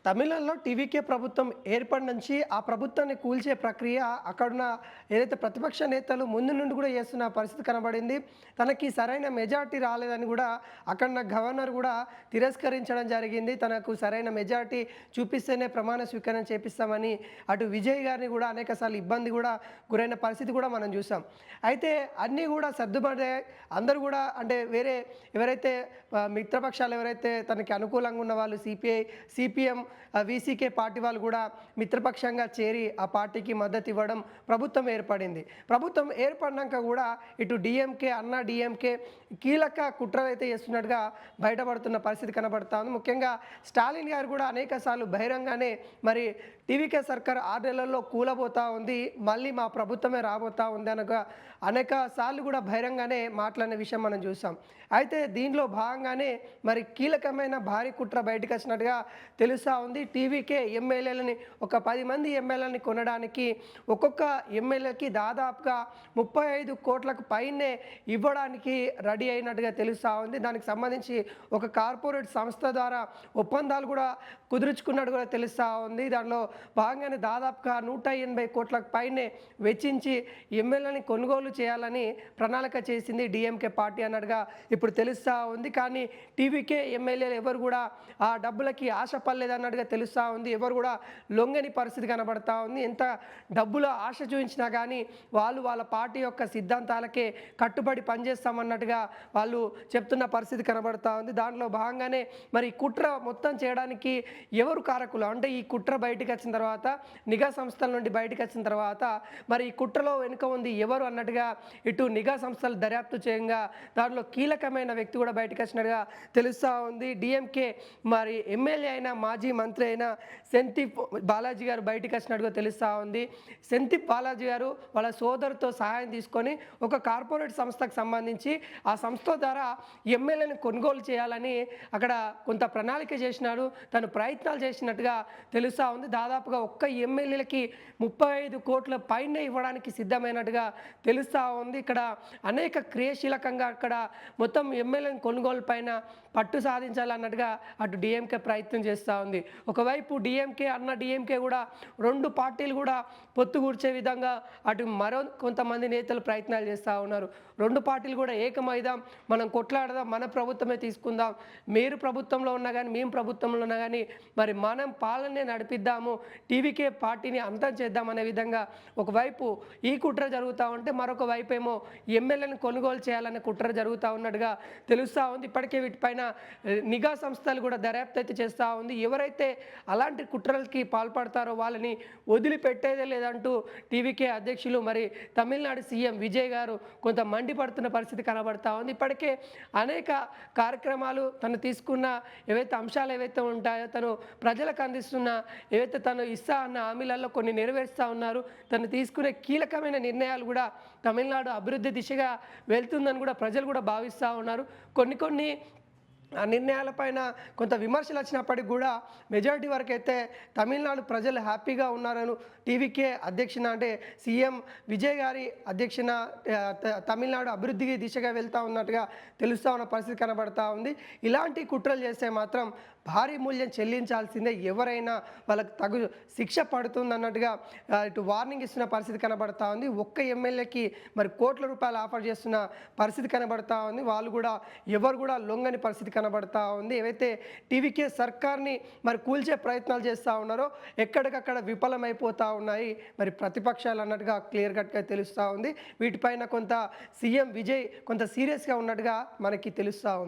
తమిళనాడులో టీవీకే ప్రభుత్వం ఏర్పడి నుంచి ఆ ప్రభుత్వాన్ని కూల్చే ప్రక్రియ అక్కడున్న ఏదైతే ప్రతిపక్ష నేతలు ముందు నుండి కూడా చేస్తున్న పరిస్థితి కనబడింది. తనకి సరైన మెజార్టీ రాలేదని కూడా అక్కడున్న గవర్నర్ కూడా తిరస్కరించడం జరిగింది. తనకు సరైన మెజార్టీ చూపిస్తేనే ప్రమాణ స్వీకారం చేపిస్తామని అటు విజయ్ గారిని కూడా అనేకసార్లు ఇబ్బంది కూడా గురైన పరిస్థితి కూడా మనం చూసాం. అయితే అన్నీ కూడా సర్దుమణిగాయి. అందరూ కూడా అంటే వేరే ఎవరైతే మిత్రపక్షాలు ఎవరైతే తనకి అనుకూలంగా ఉన్న వాళ్ళు సిపిఎం, వీసీకే పార్టీ వాళ్ళు కూడా మిత్రపక్షంగా చేరి ఆ పార్టీకి మద్దతు ఇవ్వడం ప్రభుత్వం ఏర్పడింది. ప్రభుత్వం ఏర్పడినాక కూడా ఇటు డిఎంకే అన్నా డిఎంకే కీలక కుట్రలు అయితే చేస్తున్నట్టుగా బయటపడుతున్న పరిస్థితి కనబడతా ఉంది. ముఖ్యంగా స్టాలిన్ గారు కూడా అనేకసార్లు బహిరంగానే మరి టీవీకే సర్కార్ 6 నెలల్లో కూలబోతా ఉంది, మళ్ళీ మా ప్రభుత్వమే రాబోతా ఉంది అనగా అనేక సార్లు కూడా బహిరంగానే మాట్లాడిన విషయం మనం చూసాం. అయితే దీనిలో భాగంగానే మరి కీలకమైన భారీ కుట్ర బయటకు వచ్చినట్టుగా తెలుస్తూ ఉంది. టీవీకే ఎమ్మెల్యేలని ఒక 10 మంది ఎమ్మెల్యేలని కొనడానికి ఒక్కొక్క ఎమ్మెల్యేకి దాదాపుగా 35 కోట్లకు పైనే ఇవ్వడానికి రెడీ అయినట్టుగా తెలుస్తూ ఉంది. దానికి సంబంధించి ఒక కార్పొరేట్ సంస్థ ద్వారా ఒప్పందాలు కూడా కుదుర్చుకున్నట్టు కూడా తెలుస్తూ ఉంది. దానిలో భాగంగానే దాదాపుగా 180 కోట్లకు పైనే వెచ్చించి ఎమ్మెల్యేని కొనుగోలు చేయాలని ప్రణాళిక చేసింది డిఎంకే పార్టీ అన్నట్టుగా ఇప్పుడు తెలుస్తూ ఉంది. కానీ టీవీకే ఎమ్మెల్యేలు ఎవరు కూడా ఆ డబ్బులకి ఆశ పడలేదన్నట్టుగా తెలుస్తూ ఉంది. ఎవరు కూడా లొంగని పరిస్థితి కనబడతా ఉంది. ఎంత డబ్బుల ఆశ చూపించినా కానీ వాళ్ళ పార్టీ యొక్క సిద్ధాంతాలకే కట్టుబడి పనిచేస్తామన్నట్టుగా వాళ్ళు చెప్తున్న పరిస్థితి కనబడతా ఉంది. దాంట్లో భాగంగానే మరి కుట్ర మొత్తం చేయడానికి ఎవరు కారకులు అంటే ఈ కుట్ర బయటకు వచ్చిన తర్వాత నిఘా సంస్థల నుండి బయటకు వచ్చిన తర్వాత మరి ఈ కుట్రలో వెనుక ఉంది ఎవరు అన్నట్టుగా ఇటు నిఘా సంస్థలు దర్యాప్తు చేయంగా దాంట్లో కీలకమైన వ్యక్తి కూడా బయటకు వచ్చినట్టుగా తెలుస్తూ ఉంది. డిఎంకే మరి ఎమ్మెల్యే అయినా మాజీ మంత్రి అయినా సెంతిప్ బాలాజీ గారు బయటకు వచ్చినట్టుగా తెలుస్తూ ఉంది. సెంతిప్ బాలాజీ గారు వాళ్ళ సోదరుతో సహాయం తీసుకొని ఒక కార్పొరేట్ సంస్థకు సంబంధించి ఆ సంస్థ ద్వారా ఎమ్మెల్యేని కొనుగోలు చేయాలని అక్కడ కొంత ప్రణాళిక చేసినాడు, తను ప్రయత్నాలు చేసినట్టుగా తెలుస్తూ ఉంది. దాదాపుగా ఒక్క ఎమ్మెల్యేలకి 35 కోట్ల పైనే ఇవ్వడానికి సిద్ధమైనట్టుగా తెలుస్తూ ఉంది. ఇక్కడ అనేక క్రియాశీలకంగా అక్కడ మొత్తం ఎమ్మెల్యేని కొనుగోలు పైన పట్టు సాధించాలన్నట్టుగా అటు డిఎంకే ప్రయత్నం చేస్తూ ఉంది. ఒకవైపు డిఎంకే అన్న డిఎంకే కూడా 2 పార్టీలు కూడా పొత్తు కూర్చే విధంగా అటు మరో కొంతమంది నేతలు ప్రయత్నాలు చేస్తూ ఉన్నారు. 2 పార్టీలు కూడా ఏకమైదాం, మనం కొట్లాడదాం, మన ప్రభుత్వమే తీసుకుందాం, మీరు ప్రభుత్వంలో ఉన్నా కానీ మేము ప్రభుత్వంలో ఉన్నా కానీ మరి మనం పాలనే నడిపిద్దాము, టీవీకే పార్టీని అంతం చేద్దామనే విధంగా ఒకవైపు ఈ కుట్ర జరుగుతూ ఉంటే మరొక వైపు ఏమో ఎమ్మెల్యేని కొనుగోలు చేయాలనే కుట్ర జరుగుతూ ఉన్నట్టుగా తెలుస్తూ ఉంది. ఇప్పటికే వీటిపైన నిఘా సంస్థలు కూడా దర్యాప్తు అయితే చేస్తూ ఉంది. ఎవరైతే అలాంటి కుట్రలకి పాల్పడతారో వాళ్ళని వదిలిపెట్టేదే లేదంటూ టీవీకే అధ్యక్షులు మరి తమిళనాడు సీఎం విజయ్ గారు కొంత మండిపడుతున్న పరిస్థితి కనబడతా ఉంది. ఇప్పటికే అనేక కార్యక్రమాలు తను తీసుకున్న ఏవైతే అంశాలు ఏవైతే ఉంటాయో తను ప్రజలకు అందిస్తున్న ఏవైతే తను ఇస్తా అన్న హామీలలో కొన్ని నెరవేరుస్తూ ఉన్నారు. తను తీసుకునే కీలకమైన నిర్ణయాలు కూడా తమిళనాడు అభివృద్ధి దిశగా వెళ్తుందని కూడా ప్రజలు కూడా భావిస్తూ ఉన్నారు. కొన్ని ఆ నిర్ణయాలపైన కొంత విమర్శలు వచ్చినప్పటికీ కూడా మెజారిటీ వరకు అయితే తమిళనాడు ప్రజలు హ్యాపీగా ఉన్నారని టీవీకే అధ్యక్షన అంటే సీఎం విజయ్ గారి అధ్యక్షన తమిళనాడు అభివృద్ధికి దిశగా వెళ్తూ ఉన్నట్టుగా తెలుస్తూ ఉన్న పరిస్థితి కనబడతా ఉంది. ఇలాంటి కుట్రలు చేస్తే మాత్రం భారీ మూల్యం చెల్లించాల్సిందే, ఎవరైనా వాళ్ళకి తగు శిక్ష పడుతుంది అన్నట్టుగా ఇటు వార్నింగ్ ఇస్తున్న పరిస్థితి కనబడతా ఉంది. ఒక్క ఎమ్మెల్యేకి మరి కోట్ల రూపాయలు ఆఫర్ చేస్తున్న పరిస్థితి కనబడతా ఉంది. వాళ్ళు కూడా ఎవరు కూడా లొంగని పరిస్థితి కనబడతా ఉంది. ఏవైతే టీవీకే సర్కార్ని మరి కూల్చే ప్రయత్నాలు చేస్తూ ఉన్నారో ఎక్కడికక్కడ విఫలమైపోతూ ఉన్నాయి మరి ప్రతిపక్షాలు అన్నట్టుగా క్లియర్ కట్గా తెలుస్తూ ఉంది. వీటిపైన కొంత సీఎం విజయ్ కొంత సీరియస్గా ఉన్నట్టుగా మనకి తెలుస్తూ ఉంది.